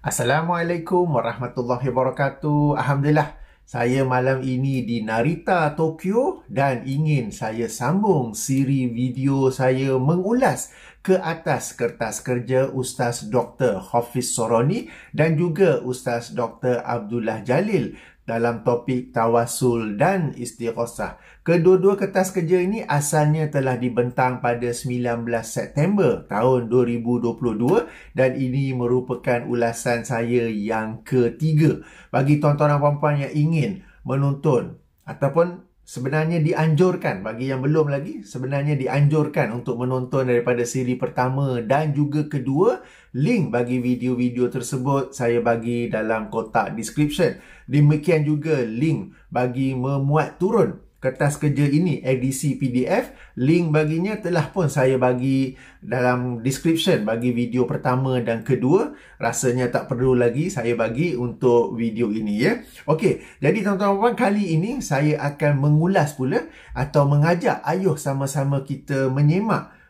Assalamualaikum warahmatullahi wabarakatuh. Alhamdulillah, saya malam ini di Narita, Tokyo dan ingin saya sambung siri video saya mengulas ke atas kertas kerja Ustaz Dr. Hafiz Soroni dan juga Ustaz Dr. Abdullah Jalil dalam topik tawasul dan istighosah. Kedua-dua kertas kerja ini asalnya telah dibentang pada 19 September tahun 2022 dan ini merupakan ulasan saya yang ketiga. Bagi tuan-tuan dan puan-puan yang ingin menonton ataupun sebenarnya dianjurkan, bagi yang belum lagi, sebenarnya dianjurkan untuk menonton daripada siri pertama dan juga kedua. Link bagi video-video tersebut saya bagi dalam kotak description. Demikian juga link bagi memuat turun kertas kerja ini, edisi PDF. Link baginya telah pun saya bagi dalam description bagi video pertama dan kedua. Rasanya tak perlu lagi saya bagi untuk video ini, ya. Okey, jadi tuan-tuan kali ini saya akan mengulas pula atau mengajak ayuh sama-sama kita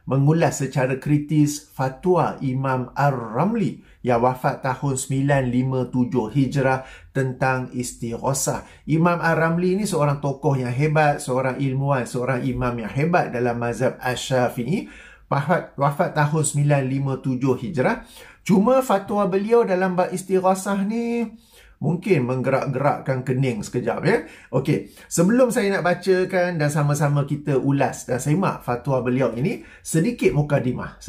mengulas secara kritis fatwa Imam Ar-Ramli yang wafat tahun 957 Hijrah tentang istighosah. Imam Ar-Ramli ini seorang tokoh yang hebat, seorang ilmuwan, seorang imam yang hebat dalam mazhab Asy-Syafi'i. Wafat tahun 957 Hijrah. Cuma fatwa beliau dalam bab istighosah ni mungkin menggerak-gerakkan kening sekejap, ya. Okey, sebelum saya nak bacakan dan sama-sama kita ulas dan semak fatwa beliau ini, sedikit mukadimah.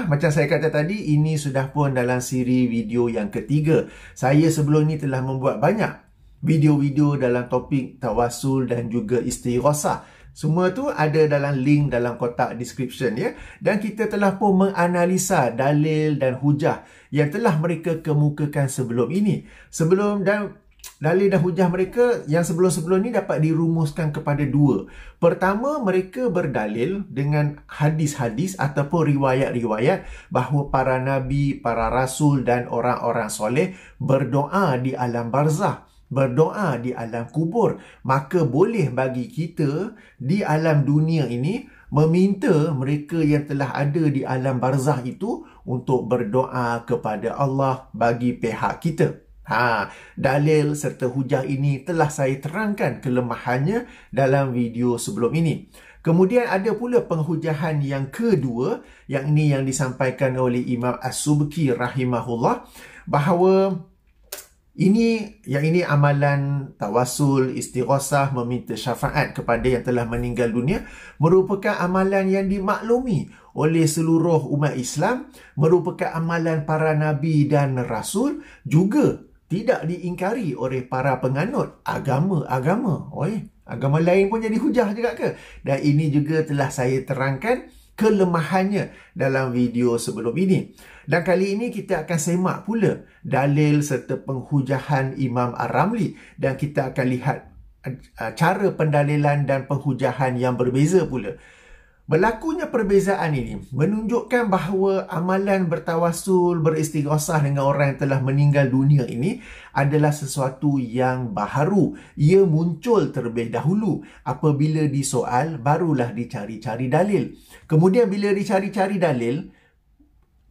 Macam saya kata tadi, ini sudah pun dalam siri video yang ketiga. Saya sebelum ni telah membuat banyak video-video dalam topik tawasul dan juga istighosah. Semua tu ada dalam link dalam kotak description, ya. Dan kita telah pun menganalisa dalil dan hujah yang telah mereka kemukakan sebelum ini. Dalil dan hujah mereka yang sebelum-sebelum ni dapat dirumuskan kepada dua. Pertama, mereka berdalil dengan hadis-hadis ataupun riwayat-riwayat bahawa para nabi, para rasul dan orang-orang soleh berdoa di alam barzah, berdoa di alam kubur. Maka boleh bagi kita di alam dunia ini meminta mereka yang telah ada di alam barzah itu untuk berdoa kepada Allah bagi pihak kita. Dalil serta hujah ini telah saya terangkan kelemahannya dalam video sebelum ini. Kemudian ada pula penghujahan yang kedua, yang ini yang disampaikan oleh Imam As-Subki rahimahullah, bahawa ini amalan tawasul, istighosah, meminta syafaat kepada yang telah meninggal dunia merupakan amalan yang dimaklumi oleh seluruh umat Islam, merupakan amalan para nabi dan rasul, juga tidak diingkari oleh para penganut agama-agama. Agama lain pun jadi hujah juga ke? Dan ini juga telah saya terangkan kelemahannya dalam video sebelum ini. Dan kali ini kita akan semak pula dalil serta penghujahan Imam Ar-Ramli dan kita akan lihat cara pendalilan dan penghujahan yang berbeza pula. Berlakunya perbezaan ini menunjukkan bahawa amalan bertawasul, beristighosah dengan orang yang telah meninggal dunia ini adalah sesuatu yang baharu. Ia muncul terlebih dahulu. Apabila disoal, barulah dicari-cari dalil. Kemudian bila dicari-cari dalil,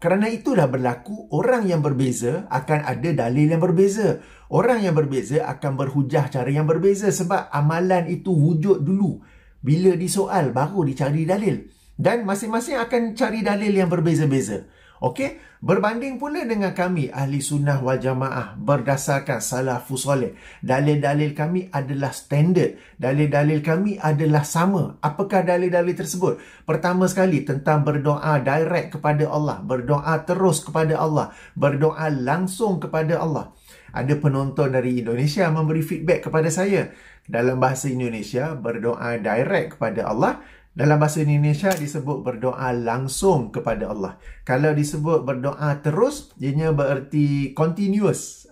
kerana itulah berlaku, orang yang berbeza akan ada dalil yang berbeza. Orang yang berbeza akan berhujah cara yang berbeza sebab amalan itu wujud dulu. Bila disoal, baru dicari dalil. Dan masing-masing akan cari dalil yang berbeza-beza. Okey? Berbanding pula dengan kami, Ahli Sunnah wal Jamaah, berdasarkan salafus soleh. Dalil-dalil kami adalah standard. Dalil-dalil kami adalah sama. Apakah dalil-dalil tersebut? Pertama sekali, tentang berdoa direct kepada Allah. Berdoa terus kepada Allah. Berdoa langsung kepada Allah. Ada penonton dari Indonesia memberi feedback kepada saya. Dalam bahasa Indonesia, berdoa direct kepada Allah. Dalam bahasa Indonesia disebut berdoa langsung kepada Allah. Kalau disebut berdoa terus, ianya bererti continuous.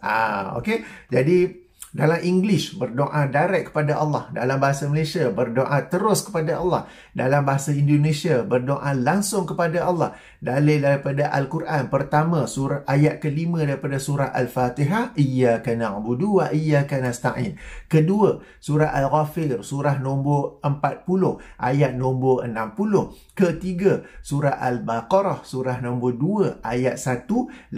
Okey. Jadi Dalam English, berdoa direct kepada Allah. Dalam bahasa Malaysia, berdoa terus kepada Allah. Dalam bahasa Indonesia, berdoa langsung kepada Allah. Dalil daripada Al-Quran. Pertama, surah ayat kelima daripada surah Al-Fatihah. Iyyaka na'budu wa iyyaka nasta'in. Kedua, surah Al-Ghafir, surah nombor 40, ayat nombor 60. Ketiga, surah Al-Baqarah, surah nombor 2, ayat 186.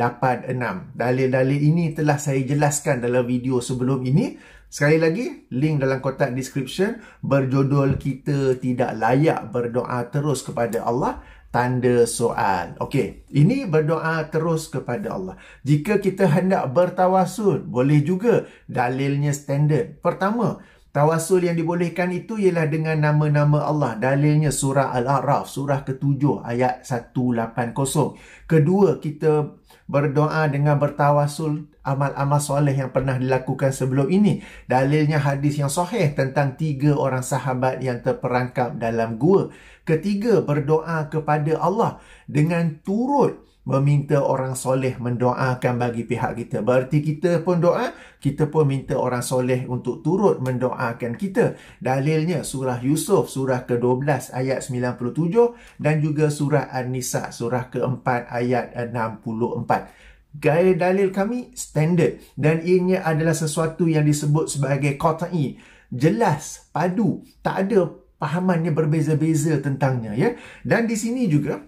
Dalil-dalil ini telah saya jelaskan dalam video sebelum ini. Sekali lagi, link dalam kotak description berjudul Kita Tidak Layak Berdoa Terus Kepada Allah, tanda soal. Okey, ini berdoa terus kepada Allah. Jika kita hendak bertawasul, boleh juga. Dalilnya standard. Pertama, tawasul yang dibolehkan itu ialah dengan nama-nama Allah. Dalilnya surah Al-A'raf, surah ke-7, ayat 180. Kedua, kita berdoa dengan bertawasul amal-amal soleh yang pernah dilakukan sebelum ini. Dalilnya hadis yang sahih tentang 3 orang sahabat yang terperangkap dalam gua. Ketiga, berdoa kepada Allah dengan turut meminta orang soleh mendoakan bagi pihak kita. Berarti kita pun doa, kita pun minta orang soleh untuk turut mendoakan kita. Dalilnya surah Yusuf, surah ke-12 ayat 97 dan juga surah An-Nisa, surah ke-4 ayat 64. Gaya dalil kami standard dan ianya adalah sesuatu yang disebut sebagai qat'i, jelas, padu, tak ada pahaman yang berbeza-beza tentangnya, ya. Dan di sini juga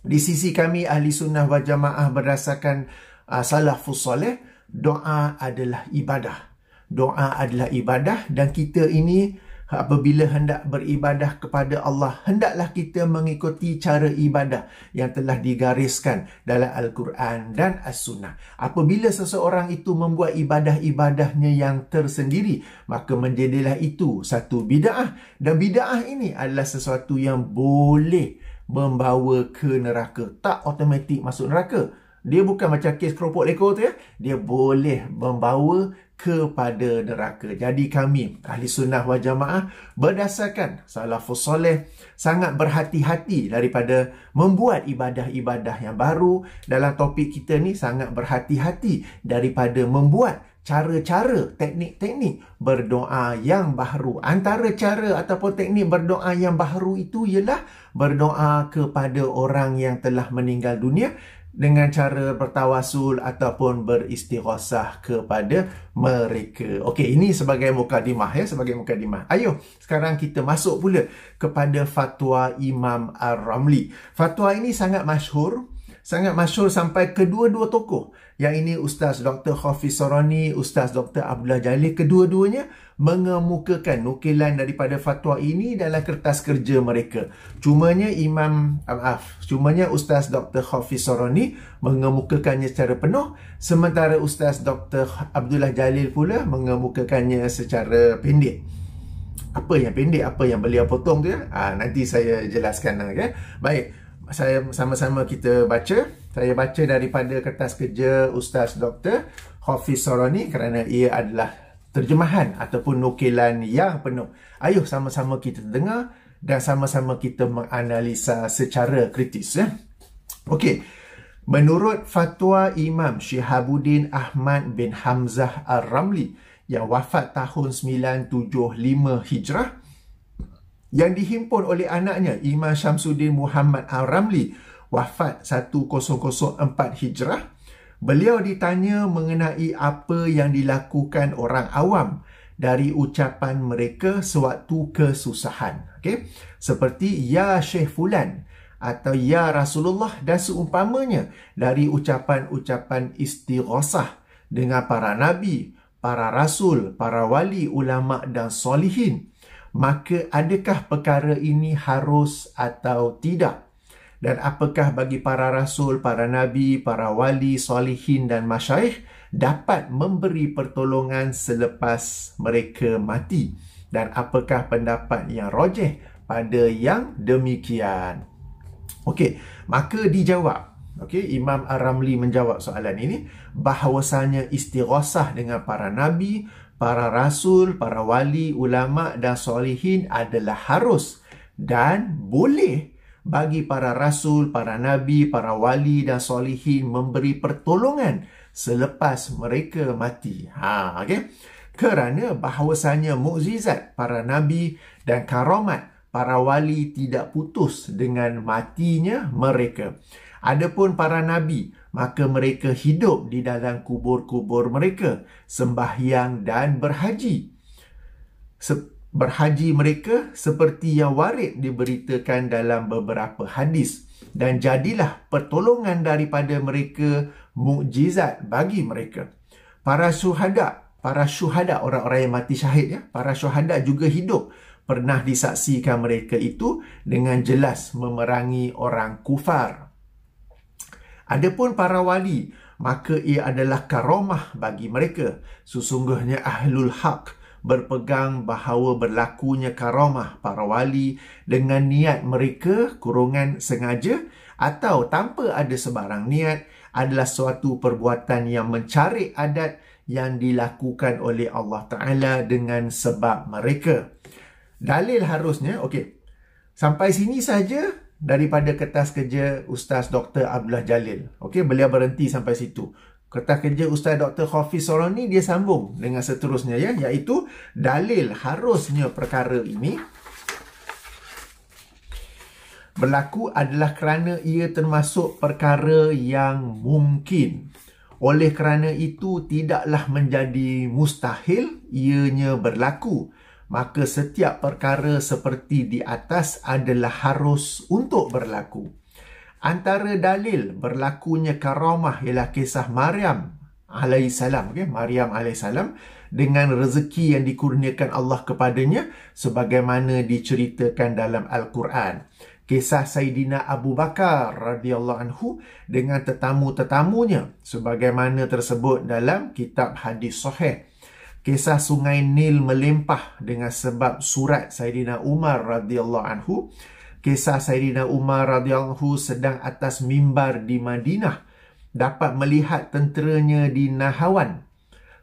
di sisi kami ahli sunnah wal jamaah berdasarkan salafus soleh, doa adalah ibadah. Doa adalah ibadah dan kita ini apabila hendak beribadah kepada Allah, hendaklah kita mengikuti cara ibadah yang telah digariskan dalam Al-Quran dan As-Sunnah. Apabila seseorang itu membuat ibadah-ibadahnya yang tersendiri, maka menjadilah itu satu bid'ah. Dan bid'ah ini adalah sesuatu yang boleh membawa ke neraka. Tak automatik masuk neraka. Dia bukan macam kes keropok lekor tu, ya. Dia boleh membawa kepada neraka. Jadi kami ahli sunnah wal jamaah berdasarkan salafus soleh sangat berhati-hati daripada membuat ibadah-ibadah yang baru. Dalam topik kita ni sangat berhati-hati daripada membuat cara-cara, teknik-teknik berdoa yang baru. Antara cara ataupun teknik berdoa yang baru itu ialah berdoa kepada orang yang telah meninggal dunia dengan cara bertawasul ataupun beristighosah kepada mereka. Okey, ini sebagai mukadimah, ya, sebagai mukadimah. Ayo, sekarang kita masuk pula kepada fatwa Imam Ar-Ramli. Fatwa ini sangat masyhur sampai kedua-dua tokoh. Yang ini Ustaz Dr. Hafiz Sorani, Ustaz Dr. Abdullah Jalil, kedua-duanya mengemukakan nukilan daripada fatwa ini dalam kertas kerja mereka. Cumanya Ustaz Dr. Hafiz Sorani mengemukakannya secara penuh, sementara Ustaz Dr. Abdullah Jalil pula mengemukakannya secara pendek. Apa yang pendek, apa yang beliau potong tu, ya? Nanti saya jelaskan, okay? Baik, saya sama-sama kita baca. Saya baca daripada kertas kerja Ustaz Dr. Hafiz Sorani kerana ia adalah terjemahan ataupun nukilan yang penuh. Ayo sama-sama kita dengar dan sama-sama kita menganalisa secara kritis, ya. Okey. Menurut fatwa Imam Syihabuddin Ahmad bin Hamzah Ar-Ramli yang wafat tahun 975 Hijrah, yang dihimpun oleh anaknya Imam Syamsuddin Muhammad Ar-Ramli wafat 1004 Hijrah, beliau ditanya mengenai apa yang dilakukan orang awam dari ucapan mereka sewaktu kesusahan. Okay? Seperti Ya Syekh Fulan atau Ya Rasulullah dan seumpamanya dari ucapan-ucapan istighosah dengan para nabi, para rasul, para wali, ulama dan solihin. Maka adakah perkara ini harus atau tidak? Dan apakah bagi para rasul, para nabi, para wali, solihin dan masyaikh dapat memberi pertolongan selepas mereka mati? Dan apakah pendapat yang rajih pada yang demikian? Okey, maka dijawab. Okey, Imam Ar-Ramli menjawab soalan ini bahawasanya istighosah dengan para nabi, para rasul, para wali, ulama dan solihin adalah harus dan boleh bagi para rasul, para nabi, para wali dan solihin memberi pertolongan selepas mereka mati. Okay? kerana bahawasanya mukjizat para nabi dan karamat para wali tidak putus dengan matinya mereka. Adapun para nabi, maka mereka hidup di dalam kubur-kubur mereka, sembahyang dan berhaji. Berhaji mereka seperti yang warid diberitakan dalam beberapa hadis, dan jadilah pertolongan daripada mereka mukjizat bagi mereka. Para syuhada, orang-orang yang mati syahid, ya, para syuhada juga hidup. Pernah disaksikan mereka itu dengan jelas memerangi orang kufar. Adapun para wali, maka ia adalah karamah bagi mereka. Sesungguhnya ahlul haq berpegang bahawa berlakunya karamah para wali dengan niat mereka kurungan sengaja atau tanpa ada sebarang niat adalah suatu perbuatan yang mencari adat yang dilakukan oleh Allah Ta'ala dengan sebab mereka. Dalil harusnya, okey. Sampai sini saja daripada kertas kerja Ustaz Dr. Abdullah Jalil. Okey, beliau berhenti sampai situ. Kertas kerja Ustaz Dr. Hafiz Sorani dia sambung dengan seterusnya, ya, iaitu dalil harusnya perkara ini berlaku adalah kerana ia termasuk perkara yang mungkin. Oleh kerana itu tidaklah menjadi mustahil ianya berlaku. Maka setiap perkara seperti di atas adalah harus untuk berlaku. Antara dalil berlakunya karamah ialah kisah Maryam alaihissalam, okay? Maryam alaihissalam dengan rezeki yang dikurniakan Allah kepadanya sebagaimana diceritakan dalam Al-Quran. Kisah Sayyidina Abu Bakar radhiyallahu anhu dengan tetamu-tetamunya sebagaimana tersebut dalam kitab hadis sahih. Kisah sungai Nil melimpah dengan sebab surat Sayyidina Umar radhiyallahu anhu. Kisah Sayyidina Umar radhiyallahu anhu sedang atas mimbar di Madinah dapat melihat tenteranya di Nahawan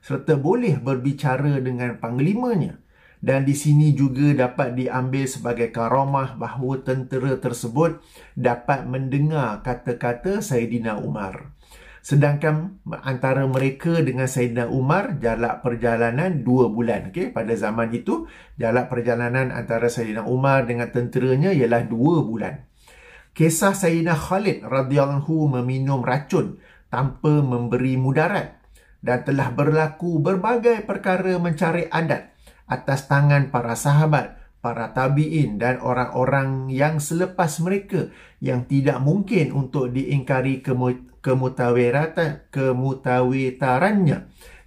serta boleh berbicara dengan panglimanya. Dan di sini juga dapat diambil sebagai karamah bahawa tentera tersebut dapat mendengar kata-kata Sayyidina Umar. Sedangkan antara mereka dengan Sayyidina Umar jarak perjalanan 2 bulan. Okay? Pada zaman itu, jarak perjalanan antara Sayyidina Umar dengan tenteranya ialah 2 bulan. Kisah Sayyidina Khalid radhiyallahu anhu meminum racun tanpa memberi mudarat. Dan telah berlaku berbagai perkara mencari adat atas tangan para sahabat, para tabi'in dan orang-orang yang selepas mereka yang tidak mungkin untuk diingkari kemutawitarannya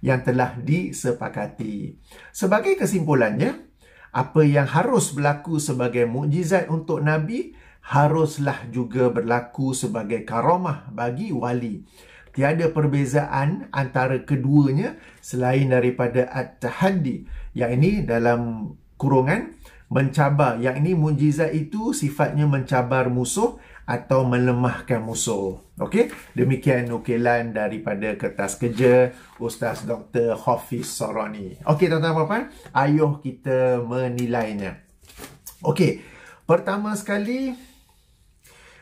yang telah disepakati. Sebagai kesimpulannya, apa yang harus berlaku sebagai mukjizat untuk Nabi haruslah juga berlaku sebagai karamah bagi wali. Tiada perbezaan antara keduanya selain daripada at-tahaddi, yang ini dalam kurungan mencabar. Yang ini mukjizat itu sifatnya mencabar musuh atau melemahkan musuh. Okey, demikian nukilan daripada kertas kerja Ustaz Dr. Hafiz Sorani. Okey, tuan-tuan dan puan, ayuh kita menilainya. Okey, pertama sekali,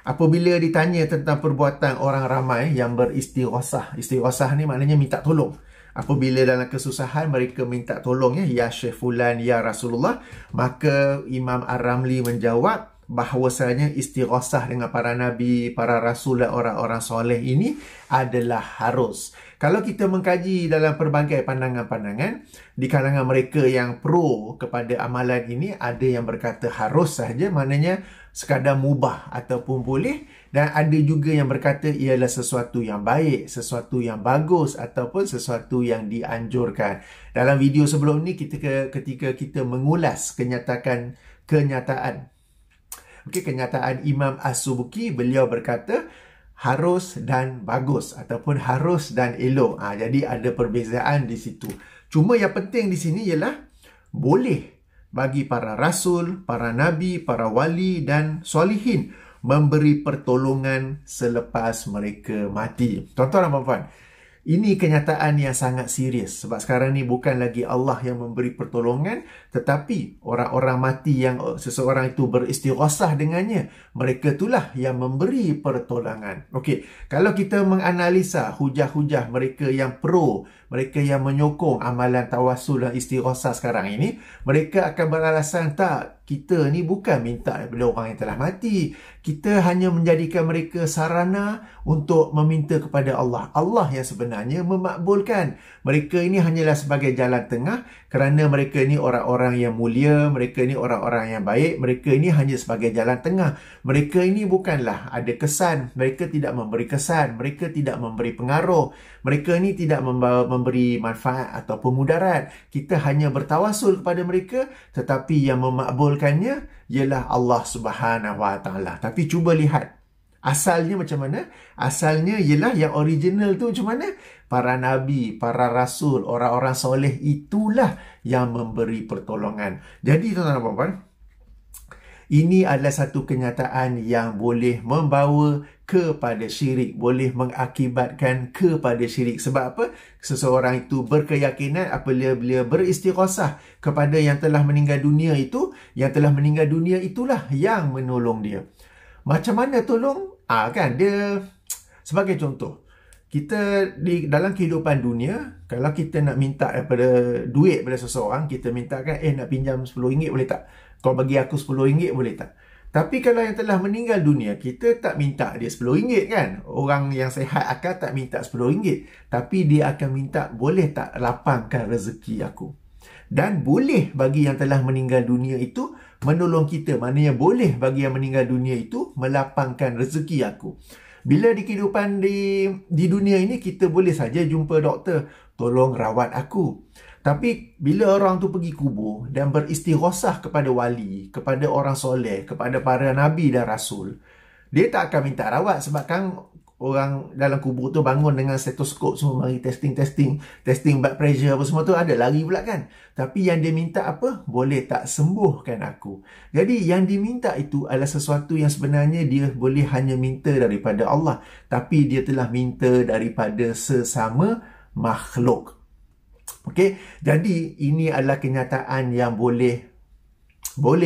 apabila ditanya tentang perbuatan orang ramai yang beristighosah. Istighosah ni maknanya minta tolong. Apabila dalam kesusahan mereka minta tolong, ya Syekh Fulan, ya Rasulullah, maka Imam Ar-Ramli menjawab bahawasanya istighosah dengan para nabi, para rasul dan orang-orang soleh ini adalah harus. Kalau kita mengkaji dalam pelbagai pandangan-pandangan, di kalangan mereka yang pro kepada amalan ini, ada yang berkata harus sahaja, maknanya sekadar mubah ataupun boleh, dan ada juga yang berkata ialah sesuatu yang baik, sesuatu yang bagus ataupun sesuatu yang dianjurkan. Dalam video sebelum ni ketika kita mengulas kenyataan Imam As-Subuki, beliau berkata harus dan bagus ataupun harus dan elok. Jadi ada perbezaan di situ. Cuma yang penting di sini ialah boleh bagi para rasul, para nabi, para wali dan solihin memberi pertolongan selepas mereka mati. Tuan-tuan dan puan-puan, Ini kenyataan yang sangat serius. Sebab sekarang ni bukan lagi Allah yang memberi pertolongan, tetapi orang-orang mati yang seseorang itu beristighasah dengannya, mereka itulah yang memberi pertolongan. Okey, kalau kita menganalisa hujah-hujah mereka yang pro, mereka yang menyokong amalan tawassul dan istighasah sekarang ini, mereka akan beralasan, tak, kita ni bukan minta daripada orang yang telah mati. Kita hanya menjadikan mereka sarana untuk meminta kepada Allah. Allah yang sebenarnya memakbulkan. Mereka ini hanyalah sebagai jalan tengah kerana mereka ini orang-orang yang mulia, mereka ini orang-orang yang baik, mereka ini hanya sebagai jalan tengah. Mereka ini bukanlah ada kesan, mereka tidak memberi kesan, mereka tidak memberi pengaruh, mereka ini tidak memberi manfaat ataupun mudarat. Kita hanya bertawassul kepada mereka, tetapi yang memakbulkannya ialah Allah Subhanahu Wa Taala. Tapi cuba lihat asalnya macam mana? Asalnya ialah yang original tu macam mana? Para nabi, para rasul, orang-orang soleh itulah yang memberi pertolongan. Jadi tuan-tuan dan puan-puan, ini adalah satu kenyataan yang boleh membawa kepada syirik, boleh mengakibatkan kepada syirik. Sebab apa? Seseorang itu berkeyakinan apabila beliau beristighasah kepada yang telah meninggal dunia itu, yang telah meninggal dunia itulah yang menolong dia. Macam mana tolong? Kan dia, sebagai contoh, kita dalam kehidupan dunia, kalau kita nak minta daripada duit pada seseorang, kita mintakan, nak pinjam RM10 boleh tak? Kau bagi aku RM10 boleh tak? Tapi kalau yang telah meninggal dunia, kita tak minta dia RM10 kan? Orang yang sihat akal tak minta RM10, tapi dia akan minta, boleh tak lapangkan rezeki aku? Dan boleh bagi yang telah meninggal dunia itu menolong kita. Maknanya boleh bagi yang meninggal dunia itu melapangkan rezeki aku. Bila di kehidupan di dunia ini, kita boleh saja jumpa doktor, tolong rawat aku. Tapi bila orang tu pergi kubur dan beristighasah kepada wali, kepada orang soleh, kepada para nabi dan rasul, dia tak akan minta rawat. Sebab kan orang dalam kubur tu bangun dengan stetoskop semua, mari testing blood pressure apa semua tu, ada lari pula kan. Tapi yang dia minta apa? Boleh tak sembuhkan aku? Jadi yang diminta itu adalah sesuatu yang sebenarnya dia boleh hanya minta daripada Allah, tapi dia telah minta daripada sesama makhluk. Okey, jadi ini adalah kenyataan yang boleh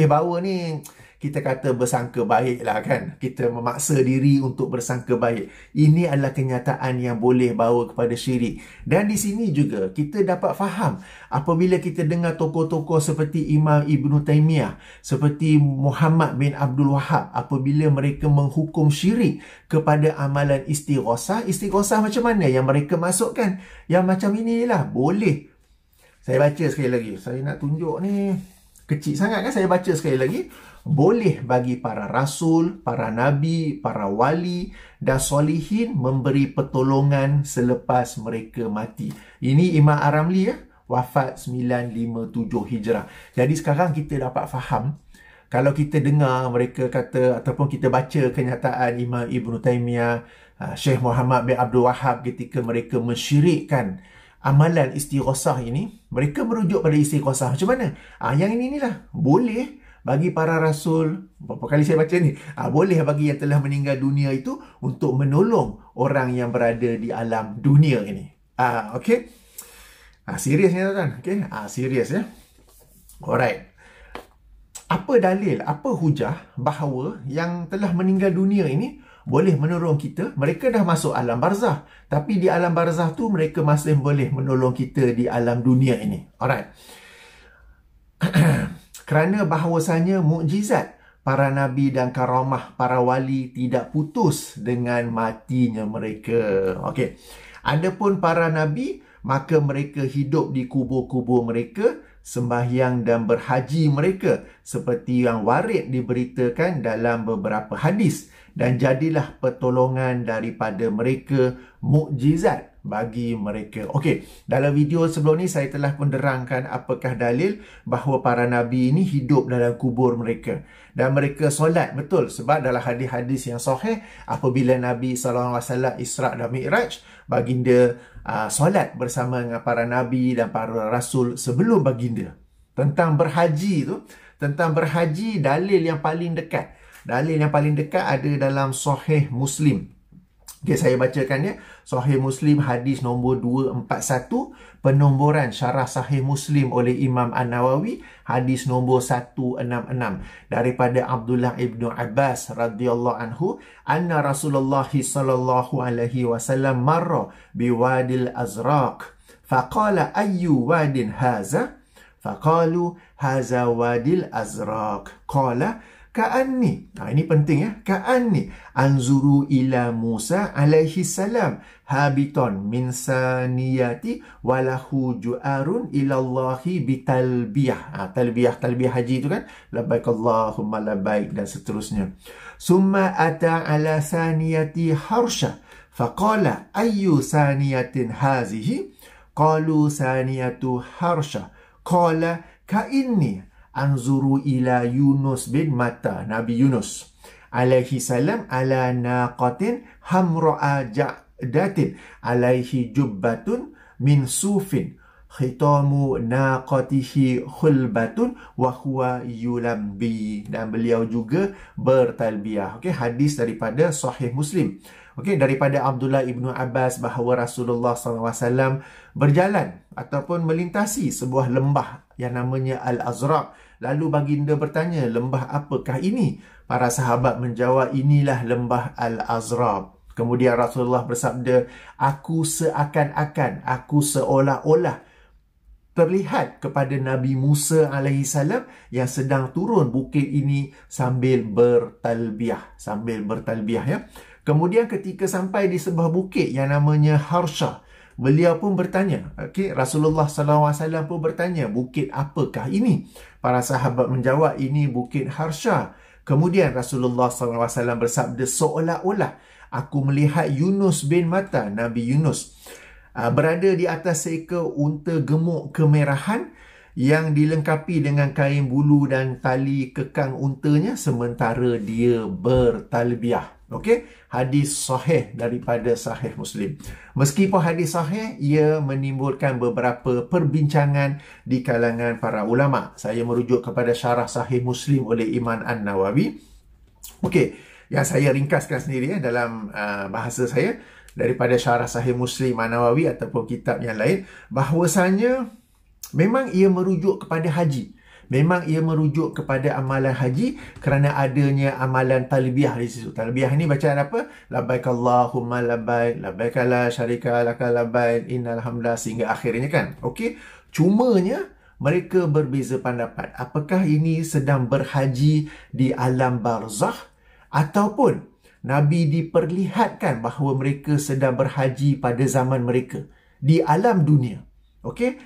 bawa ni, kita kata bersangka baik lah kan. Kita memaksa diri untuk bersangka baik. Ini adalah kenyataan yang boleh bawa kepada syirik. Dan di sini juga kita dapat faham apabila kita dengar tokoh-tokoh seperti Imam Ibn Taymiyah, seperti Muhammad bin Abdul Wahab, apabila mereka menghukum syirik kepada amalan istighasah. Istighasah macam mana yang mereka masukkan? Yang macam inilah boleh. Saya baca sekali lagi. Saya nak tunjuk ni kecil sangat kan. Saya baca sekali lagi. Boleh bagi para rasul, para nabi, para wali dan solihin memberi pertolongan selepas mereka mati. Ini Imam Ar-Ramli wafat 957 Hijrah. Jadi sekarang kita dapat faham, kalau kita dengar mereka kata ataupun kita baca kenyataan Imam Ibn Taymiyah, Syekh Muhammad bin Abdul Wahab ketika mereka mensyirikkan amalan istighasah ini, mereka merujuk pada istighasah macam mana? Yang inilah boleh bagi para rasul. Berapa kali saya baca ni? Boleh bagi yang telah meninggal dunia itu untuk menolong orang yang berada di alam dunia ini. Okey. Serius ni tuan-tuan. Okey. Serius ya. Alright. Apa dalil, apa hujah bahawa yang telah meninggal dunia ini boleh menolong kita? Mereka dah masuk alam barzah, tapi di alam barzah tu mereka masih boleh menolong kita di alam dunia ini. Alright. Kerana bahawasanya mukjizat para nabi dan karamah para wali tidak putus dengan matinya mereka. Okey. Adapun para nabi, maka mereka hidup di kubur-kubur mereka, sembahyang dan berhaji mereka, seperti yang warid diberitakan dalam beberapa hadis, dan jadilah pertolongan daripada mereka mukjizat bagi mereka. Okey, dalam video sebelum ni saya telah menerangkan apakah dalil bahawa para nabi ini hidup dalam kubur mereka dan mereka solat. Betul, sebab dalam hadis-hadis yang sahih, apabila Nabi SAW Isra' dan Mi'raj, baginda solat bersama dengan para nabi dan para rasul sebelum baginda. Tentang berhaji, dalil yang paling dekat ada dalam Sahih Muslim. Okay, saya bacakan ya. Sahih Muslim hadis nombor 241, penomboran syarah Sahih Muslim oleh Imam An-Nawawi, hadis nombor 166 daripada Abdullah ibnu Abbas radhiyallahu anhu, anna Rasulullah sallallahu alaihi wasallam marra biwadil Azraq faqala ayyu wadin haza faqalu haza wadil Azraq qala ka'anni, ini penting ya, ka'anni anzuru ila Musa alaihi salam habiton min saniyati walahu ju'arun ilallahi bitalbiyah. Talbiyah haji itu kan, labbaik Allahumma labbaik dan seterusnya. Summa ata ala saniyati harsha faqala ayyu saniyatin hazihi qalu saniyatu harsha qala ka'inni anzuru ila Yunus bin Matta, Nabi Yunus alaihi salam ala naqatin hamra'a ja'datin alaihi jubbatun min sufin khitamu naqatihi khulbatun wa huwa yulambi, dan beliau juga bertalbiyah. Okey, hadis daripada Sahih Muslim. Okey, daripada Abdullah ibnu Abbas bahawa Rasulullah SAW berjalan ataupun melintasi sebuah lembah yang namanya Al-Azraq. Lalu baginda bertanya, lembah apakah ini? Para sahabat menjawab, inilah lembah Al-Azraq. Kemudian Rasulullah bersabda, aku seakan-akan, aku seolah-olah terlihat kepada Nabi Musa AS yang sedang turun bukit ini sambil bertalbiyah. Ya. Kemudian ketika sampai di sebuah bukit yang namanya Harsha, beliau pun bertanya, Rasulullah SAW pun bertanya, bukit apakah ini? Para sahabat menjawab, ini bukit Harsha. Kemudian Rasulullah SAW bersabda, seolah-olah aku melihat Yunus bin Matta, Nabi Yunus, berada di atas seekor unta gemuk kemerahan yang dilengkapi dengan kain bulu dan tali kekang untanya sementara dia bertalbiyah. Okey, hadis sahih daripada Sahih Muslim. Meskipun hadis sahih, ia menimbulkan beberapa perbincangan di kalangan para ulama. Saya merujuk kepada syarah Sahih Muslim oleh Imam An-Nawawi. Okey, yang saya ringkaskan sendiri dalam bahasa saya daripada syarah Sahih Muslim An-Nawawi ataupun kitab yang lain, bahawasanya memang ia merujuk kepada haji. Memang ia merujuk kepada amalan haji kerana adanya amalan talbiyah di situ. Talbiyah ini bacaan apa? Labbaik Allahumma labbaik, labbaik la syarika laka labbaik, innal hamda, sehingga akhirnya kan. Okey, cumanya mereka berbeza pendapat. Apakah ini sedang berhaji di alam barzakh ataupun Nabi diperlihatkan bahawa mereka sedang berhaji pada zaman mereka di alam dunia. Okey,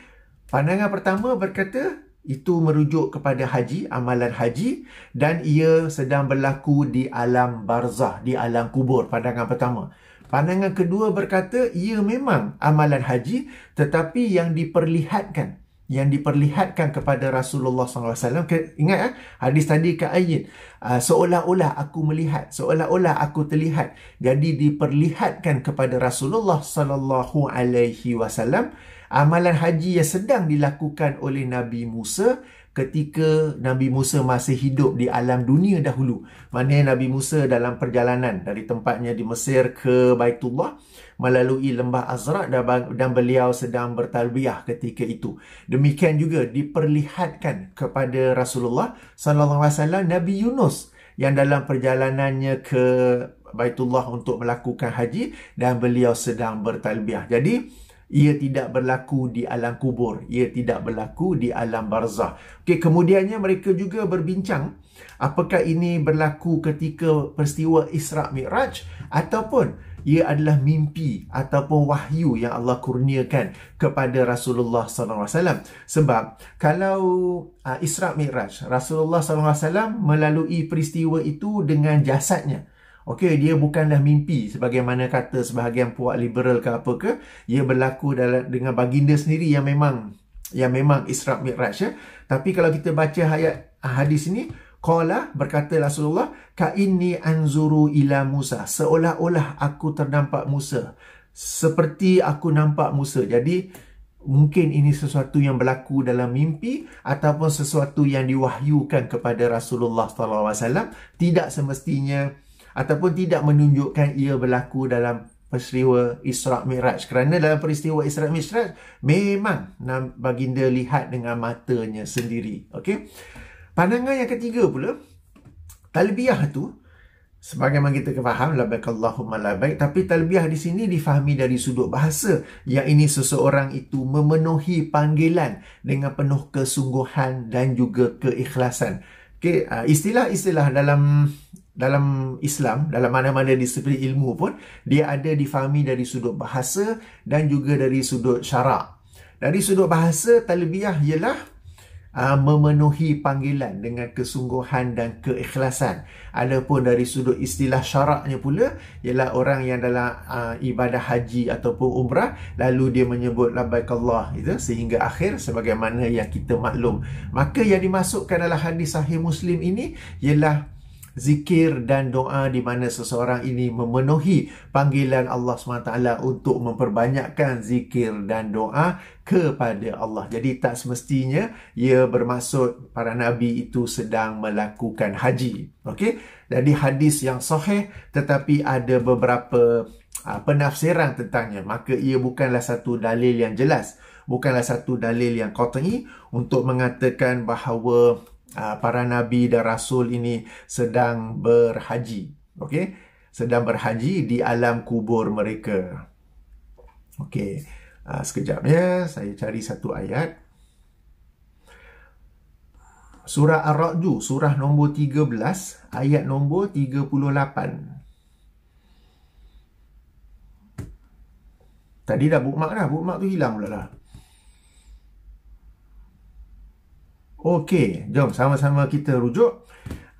pandangan pertama berkata itu merujuk kepada haji, amalan haji, dan ia sedang berlaku di alam barzah, di alam kubur. Pandangan pertama. Pandangan kedua berkata ia memang amalan haji, tetapi yang diperlihatkan kepada Rasulullah SAW. Ingat hadis tadi ke ayat, seolah-olah aku melihat, seolah-olah aku terlihat. Jadi diperlihatkan kepada Rasulullah SAW amalan haji yang sedang dilakukan oleh Nabi Musa ketika Nabi Musa masih hidup di alam dunia dahulu. Maknanya Nabi Musa dalam perjalanan dari tempatnya di Mesir ke Baitullah melalui lembah Azraq, dan beliau sedang bertalbiyah ketika itu. Demikian juga diperlihatkan kepada Rasulullah SAW Nabi Yunus yang dalam perjalanannya ke Baitullah untuk melakukan haji dan beliau sedang bertalbiyah. Jadi ia tidak berlaku di alam kubur, ia tidak berlaku di alam barzah. Okey, kemudiannya mereka juga berbincang apakah ini berlaku ketika peristiwa Isra' Mi'raj ataupun ia adalah mimpi ataupun wahyu yang Allah kurniakan kepada Rasulullah SAW. Sebab kalau Isra' Mi'raj, Rasulullah SAW melalui peristiwa itu dengan jasadnya. Okey, dia bukanlah mimpi sebagaimana kata sebahagian puak liberal ke apa ke. Ia berlaku dengan baginda sendiri yang memang Isra' Mi'raj ya. Tapi kalau kita baca hadis ini, qala, berkata Rasulullah, ka'inni anzuru ila Musa, seolah-olah aku ternampak Musa, seperti aku nampak Musa. Jadi mungkin ini sesuatu yang berlaku dalam mimpi ataupun sesuatu yang diwahyukan kepada Rasulullah SAW. Tidak semestinya ataupun tidak menunjukkan ia berlaku dalam peristiwa Isra' Mi'raj. Kerana dalam peristiwa Isra' Mi'raj memang baginda lihat dengan matanya sendiri. Okey. Pandangan yang ketiga pula, talbiyah tu sebagaimana kita faham, labbaik Allahumma labbaik, tapi talbiyah di sini difahami dari sudut bahasa, yang ini seseorang itu memenuhi panggilan dengan penuh kesungguhan dan juga keikhlasan. Okey, istilah-istilah dalam Islam, dalam mana-mana disiplin ilmu pun, dia ada difahami dari sudut bahasa dan juga dari sudut syarak. Dari sudut bahasa, talbiyah ialah memenuhi panggilan dengan kesungguhan dan keikhlasan. Adapun dari sudut istilah syaraknya pula, ialah orang yang dalam ibadah haji ataupun umrah, lalu dia menyebut labbaik Allah itu sehingga akhir sebagaimana yang kita maklum. Maka yang dimasukkan dalam hadis sahih Muslim ini ialah zikir dan doa di mana seseorang ini memenuhi panggilan Allah SWT untuk memperbanyakkan zikir dan doa kepada Allah. Jadi tak semestinya ia bermaksud para nabi itu sedang melakukan haji. Okey? Jadi hadis yang sahih tetapi ada beberapa penafsiran tentangnya. Maka ia bukanlah satu dalil yang jelas, bukanlah satu dalil yang qat'i untuk mengatakan bahawa para nabi dan rasul ini sedang berhaji. Okey, sedang berhaji di alam kubur mereka. Okey, sekejap ya, saya cari satu ayat. Surah Ar-Ra'd, surah nombor 13, ayat nombor 38. Tadi dah bookmark dah, bookmark tu hilang pula lah. Okey, jom sama-sama kita rujuk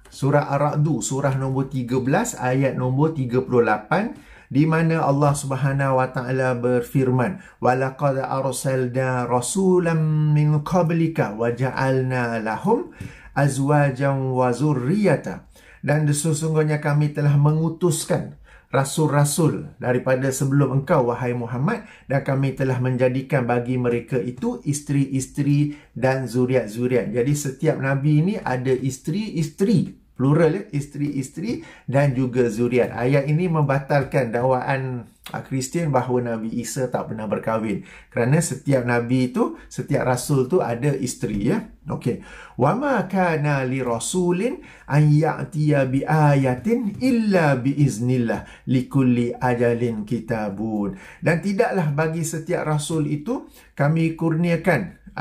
surah Ar-Ra'd, surah nombor 13, ayat nombor 38, di mana Allah Subhanahu wa taala berfirman, "Walaqad arsalna rasulan min qablika wa ja'alna lahum azwajan wa zurriyata." Dan sesungguhnya kami telah mengutuskan rasul-rasul daripada sebelum engkau, wahai Muhammad, dan kami telah menjadikan bagi mereka itu isteri-isteri dan zuriat-zuriat. Jadi setiap nabi ini ada isteri-isteri, plural ya, isteri-isteri dan juga zuriat. Ayat ini membatalkan dakwaan Kristian bahawa Nabi Isa tak pernah berkahwin. Kerana setiap nabi itu, setiap rasul tu ada isteri ya. Okey. Wa ma kana li rasulin an ya'tiya bi ayatin illa bi iznillah likulli ajalin kitabun. Dan tidaklah bagi setiap rasul itu kami kurniakan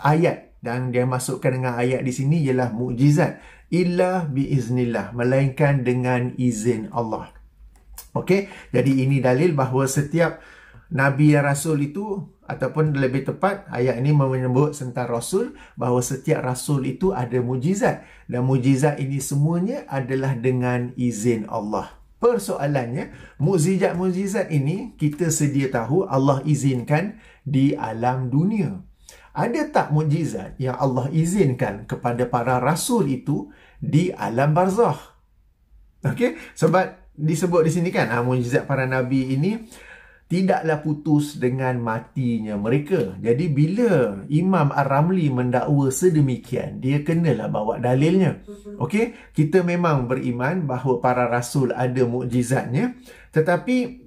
ayat, dan dia masukkan dengan ayat di sini ialah mukjizat, illa bi iznillah, melainkan dengan izin Allah. Okey, jadi ini dalil bahawa setiap nabi dan rasul itu, ataupun lebih tepat ayat ini menyebut tentang rasul, bahawa setiap rasul itu ada mujizat, dan mujizat ini semuanya adalah dengan izin Allah. Persoalannya, mukjizat-mukjizat ini kita sedia tahu Allah izinkan di alam dunia. Ada tak mukjizat yang Allah izinkan kepada para rasul itu di alam barzakh? Okey, sebab disebut di sini kan, mukjizat para nabi ini tidaklah putus dengan matinya mereka. Jadi bila Imam Ar-Ramli mendakwa sedemikian, dia kenalah bawa dalilnya. Okey, kita memang beriman bahawa para rasul ada mukjizatnya, tetapi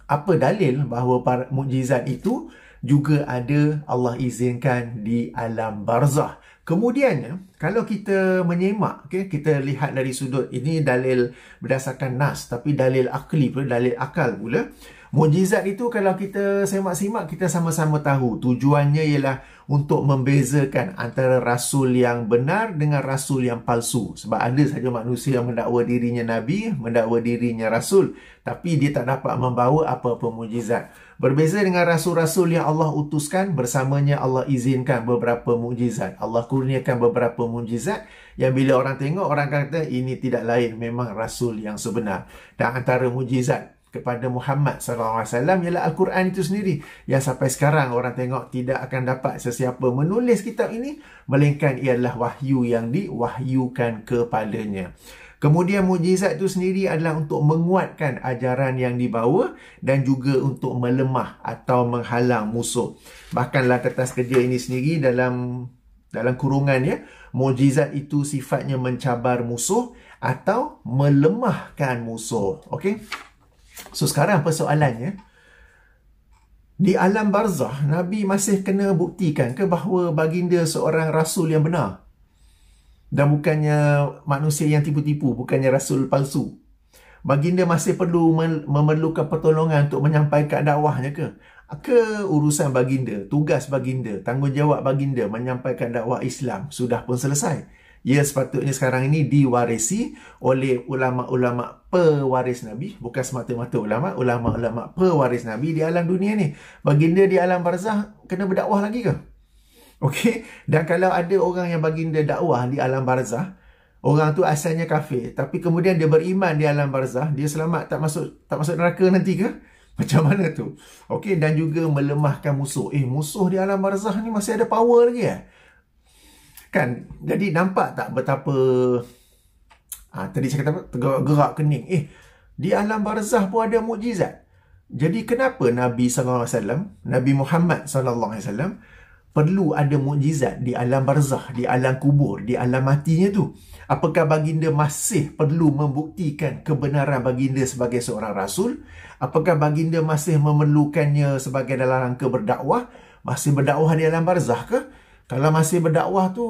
apa dalil bahawa para mukjizat itu juga ada Allah izinkan di alam barzakh? Kemudiannya, kalau kita menyemak, okay, kita lihat dari sudut, ini dalil berdasarkan nas, tapi dalil akli pula, dalil akal pula. Mukjizat itu kalau kita semak-semak, kita sama-sama tahu tujuannya ialah untuk membezakan antara rasul yang benar dengan rasul yang palsu. Sebab ada saja manusia yang mendakwa dirinya nabi, mendakwa dirinya rasul, tapi dia tak dapat membawa apa-apa mukjizat. Berbeza dengan rasul-rasul yang Allah utuskan, bersamanya Allah izinkan beberapa mukjizat. Allah kurniakan beberapa mukjizat yang bila orang tengok, orang kata ini tidak lain, memang rasul yang sebenar. Dan antara mukjizat kepada Muhammad SAW ialah Al-Quran itu sendiri, yang sampai sekarang orang tengok tidak akan dapat sesiapa menulis kitab ini, melainkan ialah wahyu yang diwahyukan kepadanya. Kemudian mukjizat itu sendiri adalah untuk menguatkan ajaran yang dibawa dan juga untuk melemah atau menghalang musuh. Bahkanlah kertas kerja ini sendiri dalam kurungan ya, mukjizat itu sifatnya mencabar musuh atau melemahkan musuh. Okey. So sekarang persoalannya, di alam barzah, Nabi masih kena buktikan ke bahawa baginda seorang rasul yang benar? Dan bukannya manusia yang tipu-tipu, bukannya rasul palsu. Baginda masih perlu memerlukan pertolongan untuk menyampaikan dakwahnya ke? Ke urusan baginda, tugas baginda, tanggungjawab baginda menyampaikan dakwah Islam sudah pun selesai. Ia sepatutnya sekarang ini diwarisi oleh ulama-ulama pewaris Nabi, bukan semata-mata ulama-ulama pewaris Nabi di alam dunia ni. Baginda di alam barzah kena berdakwah lagi ke? Okey, dan kalau ada orang yang baginda dakwah di alam barzah, orang tu asalnya kafir, tapi kemudian dia beriman di alam barzah, dia selamat tak masuk neraka nanti ke? Macam mana tu? Okey, dan juga melemahkan musuh. Musuh di alam barzah ni masih ada power lagi ya? Kan? Jadi nampak tak betapa tadi saya kata tergerak kening. Di alam barzah pun ada mukjizat. Jadi kenapa Nabi SAW, Nabi Muhammad SAW perlu ada mukjizat di alam barzah, di alam kubur, di alam matinya tu? Apakah baginda masih perlu membuktikan kebenaran baginda sebagai seorang rasul? Apakah baginda masih memerlukannya sebagai dalam rangka berdakwah? Masih berdakwah di alam barzah ke? Kalau masih berdakwah tu,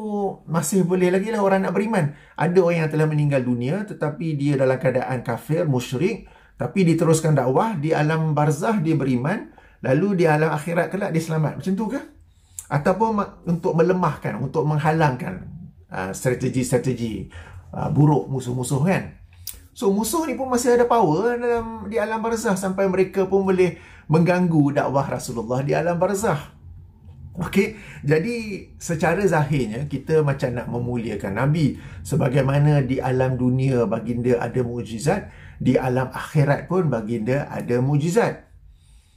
masih boleh lagi lah orang nak beriman. Ada orang yang telah meninggal dunia tetapi dia dalam keadaan kafir, musyrik, tapi diteruskan dakwah, di alam barzah dia beriman, lalu di alam akhirat kelak dia selamat. Macam tu ke? Ataupun untuk melemahkan, untuk menghalangkan strategi-strategi buruk musuh-musuh kan? So musuh ni pun masih ada power di alam barzah sampai mereka pun boleh mengganggu dakwah Rasulullah di alam barzah. Okey, jadi secara zahirnya kita macam nak memuliakan Nabi. Sebagaimana di alam dunia baginda ada mukjizat, di alam akhirat pun baginda ada mukjizat.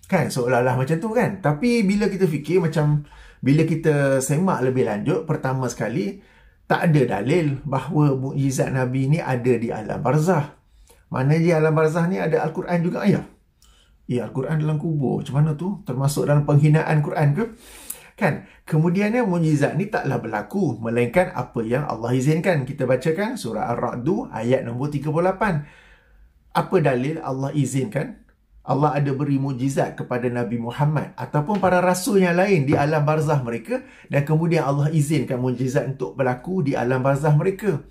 Kan, seolah-olah macam tu kan. Tapi bila kita fikir macam, bila kita semak lebih lanjut, pertama sekali, tak ada dalil bahawa mukjizat Nabi ni ada di alam barzah. Mana di alam barzah ni ada Al-Quran juga ya? Al-Quran dalam kubur. Macam mana tu? Termasuk dalam penghinaan Quran ke? Kan? Kemudiannya mukjizat ni taklah berlaku melainkan apa yang Allah izinkan. Kita bacakan surah Ar-Ra'd ayat nombor 38. Apa dalil Allah izinkan? Allah ada beri mukjizat kepada Nabi Muhammad ataupun para rasul yang lain di alam barzah mereka, dan kemudian Allah izinkan mukjizat untuk berlaku di alam barzah mereka.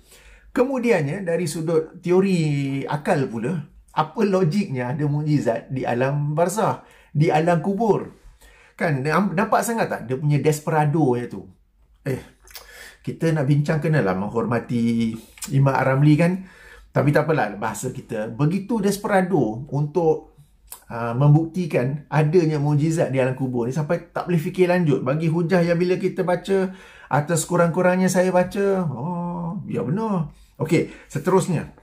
Kemudiannya dari sudut teori akal pula, apa logiknya ada mukjizat di alam barzah, di alam kubur? Kan nampak sangat tak dia punya desperado-nya tu? Kita nak bincang kenalah menghormati Imam Ar-Ramli kan. Tapi tak apalah, bahasa kita begitu desperado untuk membuktikan adanya mukjizat di alam kubur ni sampai tak boleh fikir lanjut. Bagi hujah yang bila kita baca, atas kurang-kurangnya saya baca, ya benar. Okey, seterusnya.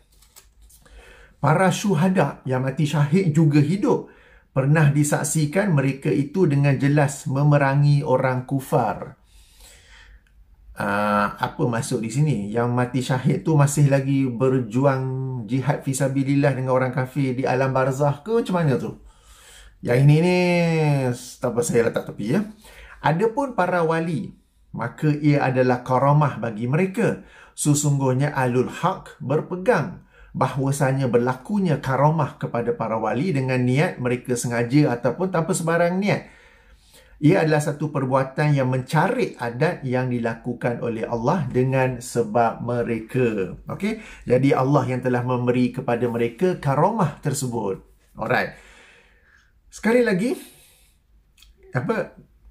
Para syuhada yang mati syahid juga hidup. Pernah disaksikan mereka itu dengan jelas memerangi orang kufar. Apa maksud di sini? Yang mati syahid tu masih lagi berjuang jihad fisabilillah dengan orang kafir di alam barzah ke macam mana tu? Yang ini ni tak apa, saya letak tepi ya. Adapun para wali, maka ia adalah karamah bagi mereka. Sesungguhnya Ahlul Haq berpegang bahwasanya berlakunya karamah kepada para wali dengan niat mereka sengaja ataupun tanpa sebarang niat. Ia adalah satu perbuatan yang mencari adat yang dilakukan oleh Allah dengan sebab mereka. Okey, jadi Allah yang telah memberi kepada mereka karamah tersebut. Alright. Sekali lagi,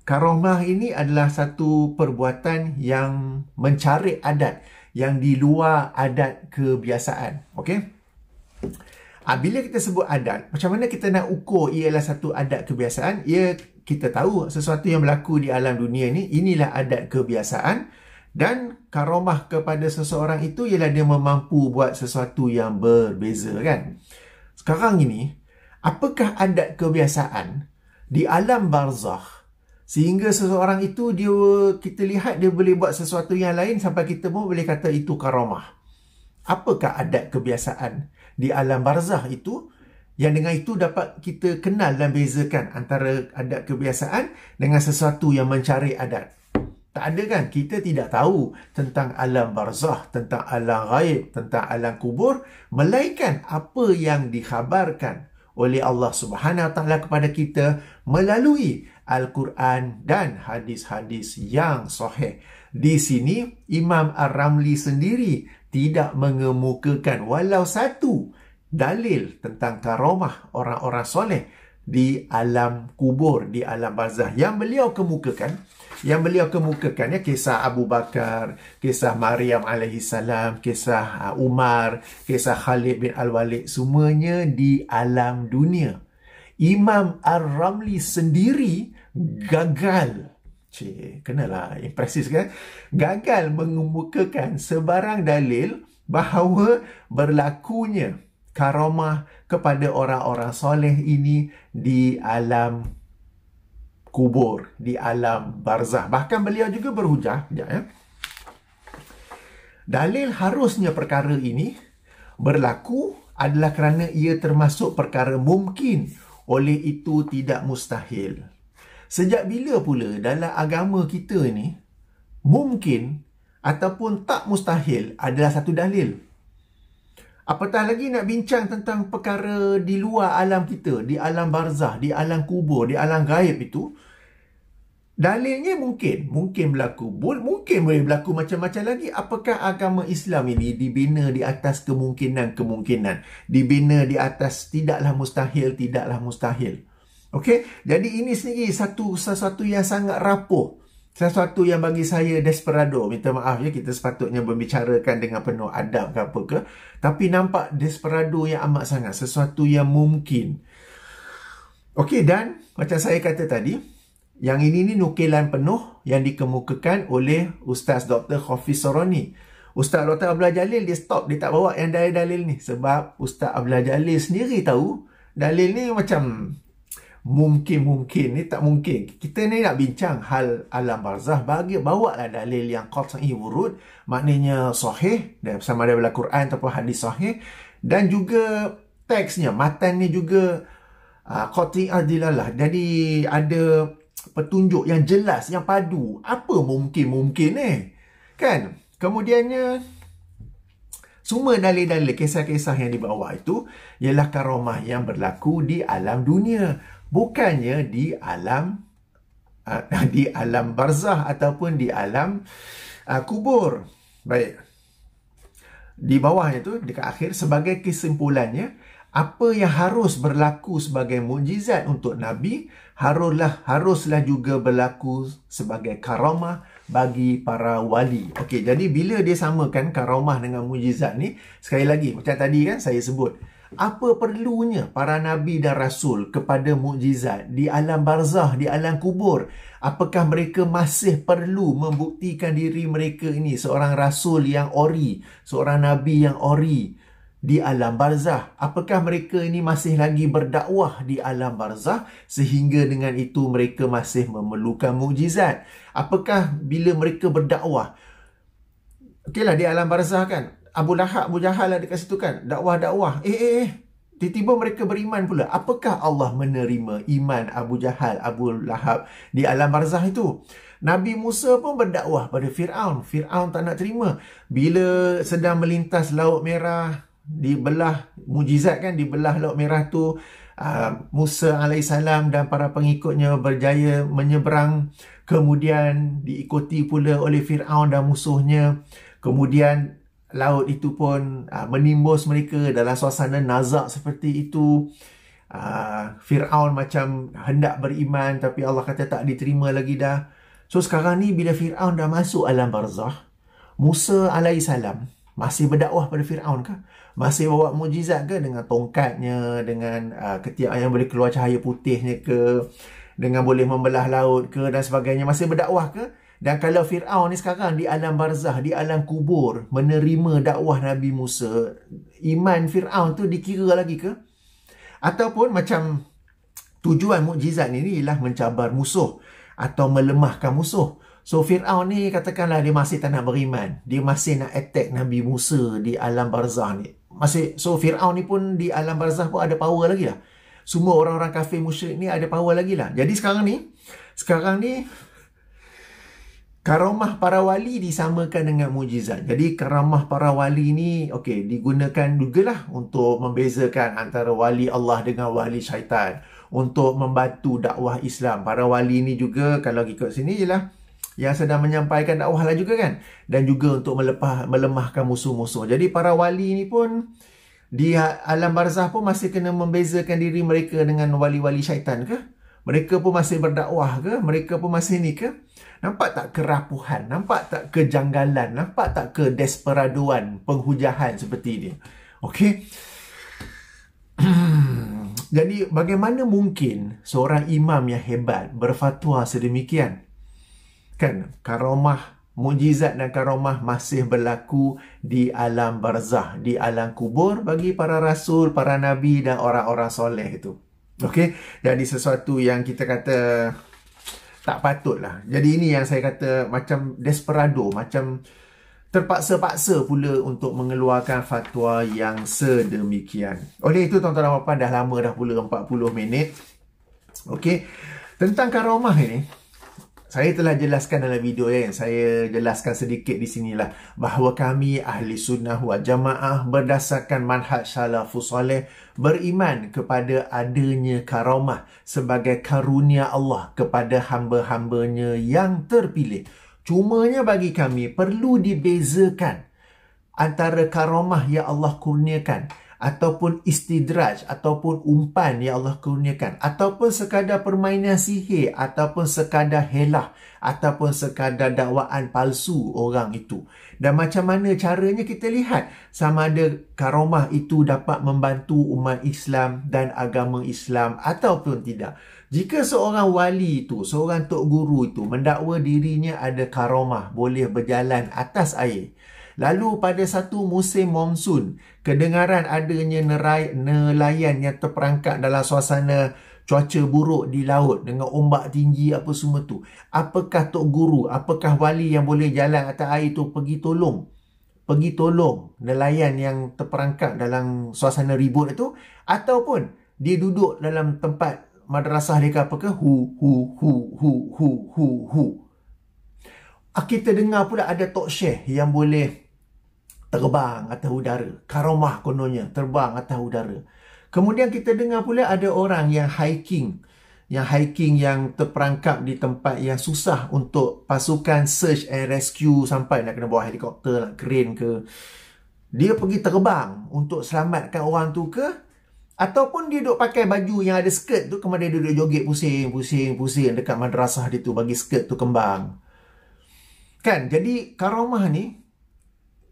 karamah ini adalah satu perbuatan yang mencari adat, yang di luar adat kebiasaan. Okey? Bila kita sebut adat, macam mana kita nak ukur ia adalah satu adat kebiasaan? Kita tahu sesuatu yang berlaku di alam dunia ni, inilah adat kebiasaan, dan karamah kepada seseorang itu ialah dia mampu buat sesuatu yang berbeza kan? Sekarang ini, apakah adat kebiasaan di alam barzah sehingga seseorang itu kita lihat dia boleh buat sesuatu yang lain sampai kita pun boleh kata itu karamah? Apakah adat kebiasaan di alam barzah itu yang dengan itu dapat kita kenal dan bezakan antara adat kebiasaan dengan sesuatu yang mencari adat? Tak ada kan? Kita tidak tahu tentang alam barzah, tentang alam ghaib, tentang alam kubur, melainkan apa yang dikhabarkan oleh Allah Subhanahu Wa Taala kepada kita melalui Al-Quran dan hadis-hadis yang sahih. Di sini Imam Ar-Ramli sendiri tidak mengemukakan walau satu dalil tentang karamah orang-orang soleh di alam kubur, di alam barzah. Yang beliau kemukakan ya, kisah Abu Bakar, kisah Maryam alaihissalam, kisah Umar, kisah Khalid bin Al-Walid, semuanya di alam dunia. Imam Ar-Ramli sendiri gagal, kenalah impresif kan, gagal mengemukakan sebarang dalil bahawa berlakunya karamah kepada orang-orang soleh ini di alam kubur, di alam barzah. Bahkan beliau juga berhujah, dalil harusnya perkara ini berlaku adalah kerana ia termasuk perkara mungkin, oleh itu tidak mustahil. Sejak bila pula dalam agama kita ni mungkin ataupun tak mustahil adalah satu dalil? Apatah lagi nak bincang tentang perkara di luar alam kita, di alam barzah, di alam kubur, di alam gaib itu, dalilnya mungkin berlaku. Mungkin boleh berlaku macam-macam lagi. Apakah agama Islam ini dibina di atas kemungkinan-kemungkinan? Dibina di atas tidaklah mustahil. Okey, jadi ini sendiri sesuatu yang sangat rapuh. Sesuatu yang bagi saya desperado. Minta maaf ya, kita sepatutnya membicarakan dengan penuh adab ke apa ke. Tapi nampak desperado yang amat sangat. Sesuatu yang mungkin. Okey, dan macam saya kata tadi, yang ini nukilan penuh yang dikemukakan oleh Ustaz Dr. Hafiz Soroni. Ustaz Dr. Abdullah Jalil dia stop, dia tak bawa yang dalil-dalil ni. Sebab Ustaz Abdullah Jalil sendiri tahu dalil ni macam mungkin ni tak mungkin. Kita ni nak bincang hal alam barzah, bawa lah dalil yang qat'i wurud, maknanya sahih, sama ada dalam Quran ataupun hadis sahih, dan juga teksnya, matannya juga qat'i adilalah. Jadi ada petunjuk yang jelas, yang padu. Apa mungkin kan? Kemudiannya semua dalil-dalil, kisah-kisah yang dibawa itu ialah karamah yang berlaku di alam dunia, bukannya di alam barzah ataupun di alam kubur. Baik. Di bawahnya tu, dekat akhir, sebagai kesimpulannya, apa yang harus berlaku sebagai mukjizat untuk Nabi haruslah juga berlaku sebagai karamah bagi para wali. Okey, jadi bila dia samakan karamah dengan mukjizat ni, sekali lagi macam tadi kan saya sebut, apa perlunya para nabi dan rasul kepada mukjizat di alam barzah, di alam kubur? Apakah mereka masih perlu membuktikan diri mereka ini seorang rasul yang ori, seorang nabi yang ori di alam barzah? Apakah mereka ini masih lagi berdakwah di alam barzah sehingga dengan itu mereka masih memerlukan mukjizat? Apakah bila mereka berdakwah, okeylah di alam barzah kan, Abu Jahal ada kat situ kan, dakwah. Tiba-tiba mereka beriman pula. Apakah Allah menerima iman Abu Jahal, Abu Lahab di alam barzah itu? Nabi Musa pun berdakwah pada Fir'aun. Fir'aun tak nak terima. Bila sedang melintas Laut Merah, dibelah, mujizat kan, dibelah Laut Merah tu, Musa alaihissalam dan para pengikutnya berjaya menyeberang, kemudian diikuti pula oleh Fir'aun dan musuhnya. Kemudian laut itu pun menimbus mereka dalam suasana nazak seperti itu. Fir'aun macam hendak beriman, tapi Allah kata tak diterima lagi dah. So sekarang ni bila Fir'aun dah masuk alam barzah, Musa alaihissalam masih berdakwah pada Fir'aun ke? Masih bawa mukjizat ke? Dengan tongkatnya, dengan ketiak yang boleh keluar cahaya putihnya ke? Dengan boleh membelah laut ke? Dan sebagainya. Masih berdakwah ke? Dan kalau Fir'aun ni sekarang di alam barzah, di alam kubur, menerima dakwah Nabi Musa, iman Fir'aun tu dikira lagi ke? Ataupun macam tujuan mukjizat ni ialah mencabar musuh atau melemahkan musuh. So Fir'aun ni katakanlah dia masih tak nak beriman. Dia masih nak attack Nabi Musa di alam barzah ni. So Fir'aun ni pun di alam barzah pun ada power lagi lah. Semua orang-orang kafir musyrik ni ada power lagi lah. Jadi sekarang ni Karamah para wali disamakan dengan mukjizat. Jadi karamah para wali ni digunakan jugalah untuk membezakan antara wali Allah dengan wali syaitan, untuk membantu dakwah Islam. Para wali ni juga kalau ikut sini ialah yang sedang menyampaikan dakwah lah juga kan, dan juga untuk melemahkan musuh-musuh. Jadi para wali ni pun di alam barzah pun masih kena membezakan diri mereka dengan wali-wali syaitan ke? Mereka pun masih berdakwah ke? Mereka pun masih ni ke? Nampak tak kerapuhan? Nampak tak kejanggalan? Nampak tak kedesperadoan penghujahan seperti ini? Okey. Jadi bagaimana mungkin seorang imam yang hebat berfatwa sedemikian? Kan, karamah, mukjizat dan karamah masih berlaku di alam barzah, di alam kubur bagi para rasul, para nabi dan orang-orang soleh itu. Okey, jadi sesuatu yang kita kata tak patut lah. Jadi ini yang saya kata macam desperado, macam terpaksa-paksa pula untuk mengeluarkan fatwa yang sedemikian. Oleh itu tuan-tuan dan puan, dah lama dah pula 40 minit. Okey, tentang karamah ini saya telah jelaskan dalam video yang saya jelaskan sedikit di sinilah, bahawa kami ahli sunnah wal jamaah berdasarkan manhaj salafus saleh beriman kepada adanya karamah sebagai karunia Allah kepada hamba-hambanya yang terpilih. Cumanya bagi kami perlu dibezakan antara karamah yang Allah kurniakan ataupun istidraj ataupun umpan yang Allah kurniakan, ataupun sekadar permainan sihir, ataupun sekadar helah, ataupun sekadar dakwaan palsu orang itu. Dan macam mana caranya kita lihat sama ada karamah itu dapat membantu umat Islam dan agama Islam ataupun tidak. Jika seorang wali itu, seorang tok guru itu mendakwa dirinya ada karamah, boleh berjalan atas air, lalu pada satu musim monsun, kedengaran adanya nelayan yang terperangkap dalam suasana cuaca buruk di laut dengan ombak tinggi apa semua tu. Apakah tok guru, apakah wali yang boleh jalan atas air tu pergi tolong nelayan yang terperangkap dalam suasana ribut itu, ataupun dia duduk dalam tempat madrasah dia apakah hu. Kita dengar pula ada tok syekh yang boleh terbang atas udara. Karamah kononnya terbang atas udara. Kemudian kita dengar pula ada orang yang hiking yang terperangkap di tempat yang susah untuk pasukan search and rescue sampai, nak kena bawa helikopter, nak crane ke. Dia pergi terbang untuk selamatkan orang tu ke, ataupun dia duduk pakai baju yang ada skirt tu, kemudian dia duduk joget pusing dekat madrasah dia tu bagi skirt tu kembang. Kan, jadi karamah ni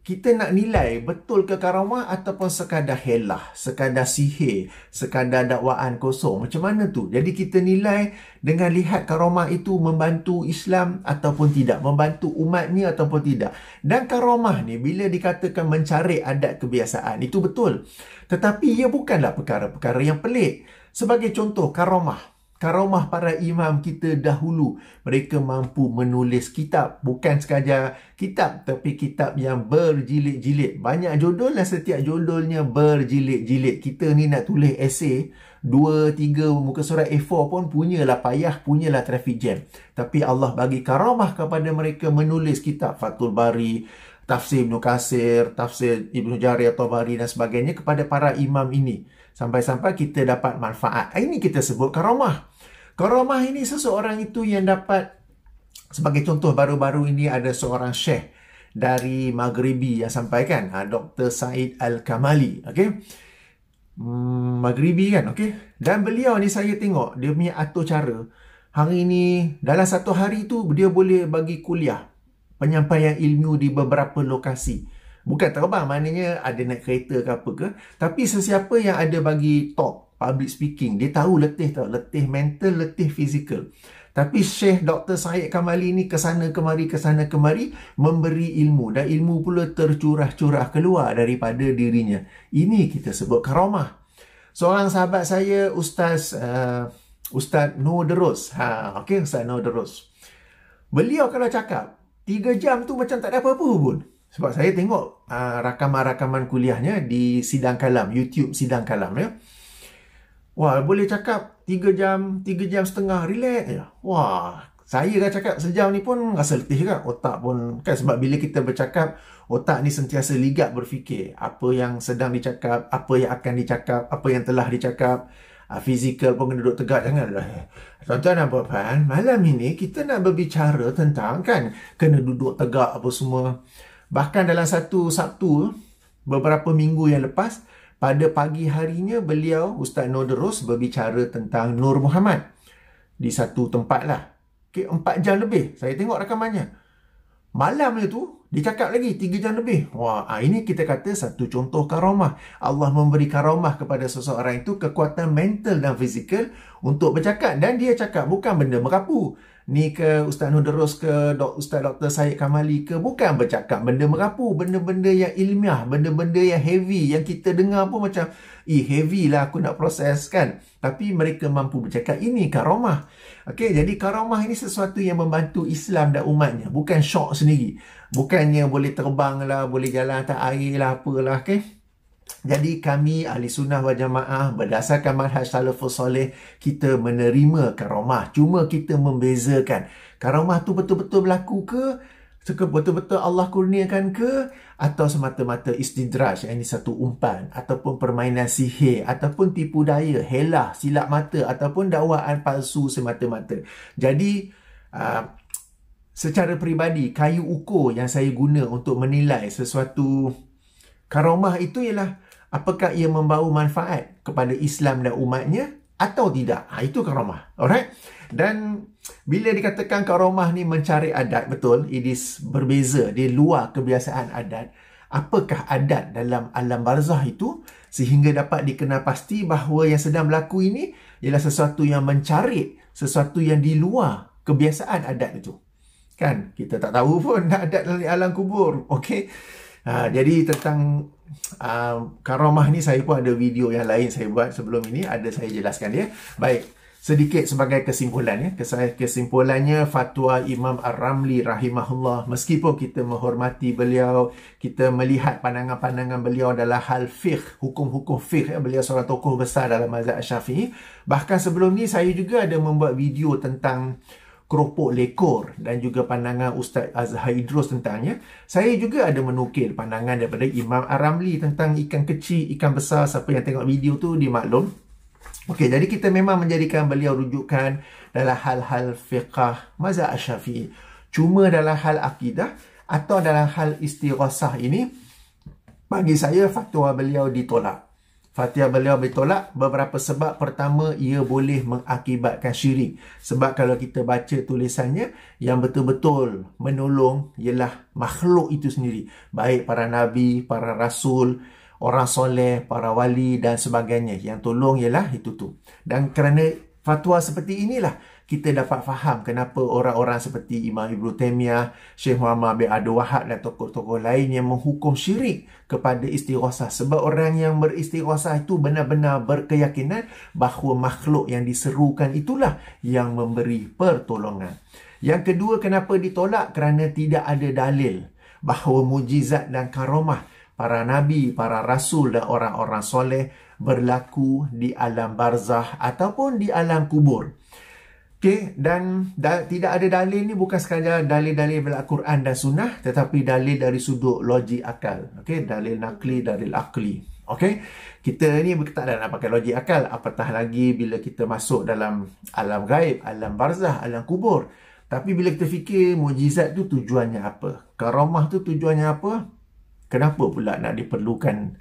kita nak nilai betul ke karamah ataupun sekadar helah, sekadar sihir, sekadar dakwaan kosong. Macam mana tu? Jadi kita nilai dengan lihat karamah itu membantu Islam ataupun tidak, membantu umat ni ataupun tidak. Dan karamah ni bila dikatakan mencari adat kebiasaan, itu betul. Tetapi ia bukanlah perkara-perkara yang pelik. Sebagai contoh, karamah para imam kita dahulu, mereka mampu menulis kitab, bukan sekadar kitab, tapi kitab yang berjilid-jilid, banyak judul dan setiap judulnya berjilid-jilid. Kita ni nak tulis esei 2-3 muka surat A4 pun punyalah payah, punyalah traffic jam. Tapi Allah bagi karamah kepada mereka menulis kitab Fathul Bari, Tafsir Ibn Katsir, Tafsir Ibn Jarir At-Tabari dan sebagainya kepada para imam ini. Sampai-sampai kita dapat manfaat. Ini kita sebut karamah. Karamah ini seseorang itu yang dapat, sebagai contoh baru-baru ini ada seorang syekh dari Maghribi yang sampaikan, Dr. Said Al-Kamali. Maghribi kan, Dan beliau ni saya tengok, dia punya atur cara. Hari ni, dalam satu hari tu, dia boleh bagi kuliah penyampaian ilmu di beberapa lokasi. Bukan terbang, maknanya ada naik kereta ke apa ke. Tapi sesiapa yang ada bagi talk, public speaking, dia tahu letih tau. Letih mental, letih fizikal. Tapi Syekh Dr. Said Kamali ni kesana kemari memberi ilmu. Dan ilmu pula tercurah-curah keluar daripada dirinya. Ini kita sebut karamah. Seorang sahabat saya, Ustaz Nur Derus. Ustaz Nur Derus. Beliau kalau cakap, 3 jam tu macam tak ada apa-apa pun. Sebab saya tengok rakaman-rakaman kuliahnya di Sidang Kalam, YouTube Sidang Kalam ya. Wah, boleh cakap 3 jam, 3 jam setengah, relax je. Wah, Saya dah cakap sejam ni pun rasa letih juga. Otak pun kan, sebab bila kita bercakap, otak ni sentiasa ligat berfikir apa yang sedang dicakap, apa yang akan dicakap, apa yang telah dicakap. Fizikal pun kena duduk tegak. Janganlah. Tuan-tuan dan puan-puan, malam ini kita nak berbicara tentang kan kena duduk tegak apa semua. Bahkan dalam satu Sabtu beberapa minggu yang lepas, pada pagi harinya beliau Ustaz Nordros berbicara tentang Nur Muhammad di satu tempat lah. 4 jam lebih saya tengok rakamannya. Malam tu dia cakap lagi 3 jam lebih. Wah, ini kita kata satu contoh karamah. Allah memberi karamah kepada seseorang itu kekuatan mental dan fizikal untuk bercakap. Dan dia cakap bukan benda merapu. Ni ke Ustaz Nordros ke Ustaz Dr. Syed Kamali ke, bukan bercakap benda merapu, benda-benda yang ilmiah, benda-benda yang heavy yang kita dengar pun macam heavy lah aku nak proses kan. Tapi mereka mampu bercakap. Ini karamah. Okey, jadi karamah ini sesuatu yang membantu Islam dan umatnya, bukan syok sendiri. Bukannya boleh terbang lah, boleh jalan atas air lah, apalah, okey. Jadi kami ahli sunnah wal jamaah berdasarkan manhaj salafus soleh, kita menerima karamah. Cuma kita membezakan karamah tu betul-betul berlaku ke, betul-betul Allah kurniakan ke, atau semata-mata istidraj, ini satu umpan, ataupun permainan sihir, ataupun tipu daya, helah, silap mata, ataupun dakwaan palsu semata-mata. Jadi secara peribadi, kayu ukur yang saya guna untuk menilai sesuatu karamah itu ialah apakah ia membawa manfaat kepada Islam dan umatnya atau tidak. Itu karamah. Alright? Dan bila dikatakan karamah ni mencari adat, betul, it is berbeza, dia luar kebiasaan adat. Apakah adat dalam alam barzah itu sehingga dapat dikenal pasti bahawa yang sedang berlaku ini ialah sesuatu yang mencari, sesuatu yang di luar kebiasaan adat itu. Kan? Kita tak tahu pun adat dalam alam kubur. Okey? Jadi tentang karamah ni saya pun ada video yang lain saya buat sebelum ini, ada saya jelaskan dia. Baik, sedikit sebagai kesimpulan ya. Kesimpulannya, fatwa Imam Ar-Ramli rahimahullah, meskipun kita menghormati beliau, kita melihat pandangan-pandangan beliau dalam hal fiqh, hukum-hukum fiqh, beliau seorang tokoh besar dalam mazhab Syafi'i. Bahkan sebelum ni saya juga ada membuat video tentang keropok lekor dan juga pandangan Ustaz Azhar Idrus tentangnya. Saya juga ada menukil pandangan daripada Imam Ar-Ramli tentang ikan kecil, ikan besar. Siapa yang tengok video tu dimaklum. Okey, jadi kita memang menjadikan beliau rujukan dalam hal-hal fiqah mazhab Syafi'i. Cuma dalam hal akidah atau dalam hal istighasah ini, bagi saya fatwa beliau ditolak. Fatwa beliau ditolak beberapa sebab. Pertama, ia boleh mengakibatkan syirik. Sebab kalau kita baca tulisannya, yang betul-betul menolong ialah makhluk itu sendiri. Baik para nabi, para rasul, orang soleh, para wali dan sebagainya. Yang tolong ialah itu tu. Dan kerana fatwa seperti inilah kita dapat faham kenapa orang-orang seperti Imam Ibn Taymiyah, Syekh Muhammad bin Abdul Wahab dan tokoh-tokoh lain yang menghukum syirik kepada istighasah. Sebab orang yang beristighasah itu benar-benar berkeyakinan bahawa makhluk yang diserukan itulah yang memberi pertolongan. Yang kedua, kenapa ditolak? Kerana tidak ada dalil bahawa mujizat dan karamah para nabi, para rasul dan orang-orang soleh berlaku di alam barzah ataupun di alam kubur. Okey, dan tidak ada dalil ni bukan sekadar dalil-dalil dalam Al-Quran dan Sunnah, tetapi dalil dari sudut logik akal. Okey, dalil nakli, dalil akli. Okey, kita ni tak ada nak pakai logik akal, apatah lagi bila kita masuk dalam alam gaib, alam barzah, alam kubur. Tapi bila kita fikir mujizat tu tujuannya apa? Karamah tu tujuannya apa? Kenapa pula nak diperlukan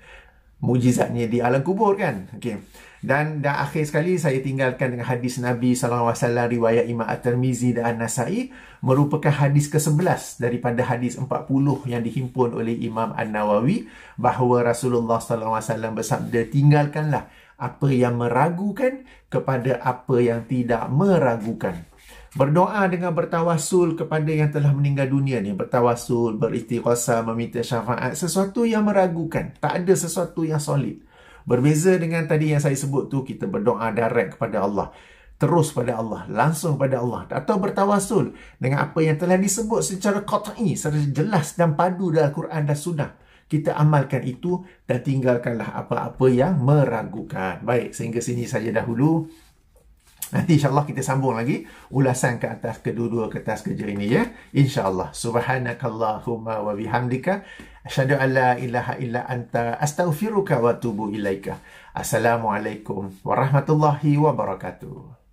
mujizatnya di alam kubur kan? Okey. Dan akhir sekali saya tinggalkan dengan hadis Nabi SAW riwayat Imam At-Tirmizi dan An-Nasai, merupakan hadis ke-11 daripada hadis 40 yang dihimpun oleh Imam An-Nawawi, bahawa Rasulullah SAW bersabda, tinggalkanlah apa yang meragukan kepada apa yang tidak meragukan. Berdoa dengan bertawassul kepada yang telah meninggal dunia ni, bertawassul, beristighasah, meminta syafaat, sesuatu yang meragukan, tak ada sesuatu yang solid. Berbeza dengan tadi yang saya sebut tu, kita berdoa direct kepada Allah, terus pada Allah, langsung pada Allah, atau bertawassul dengan apa yang telah disebut secara qat'i, secara jelas dan padu dalam Quran dan Sunnah. Kita amalkan itu dan tinggalkanlah apa-apa yang meragukan. Baik, sehingga sini saja dahulu. Nanti insyaAllah kita sambung lagi ulasan ke atas kedua-dua kertas kerja ini ya. InsyaAllah. Subhanakallahumma wa bihamdika. Asyhadu an la ilaha illa anta astaghfiruka wa atubu ilaika. Assalamualaikum warahmatullahi wabarakatuh.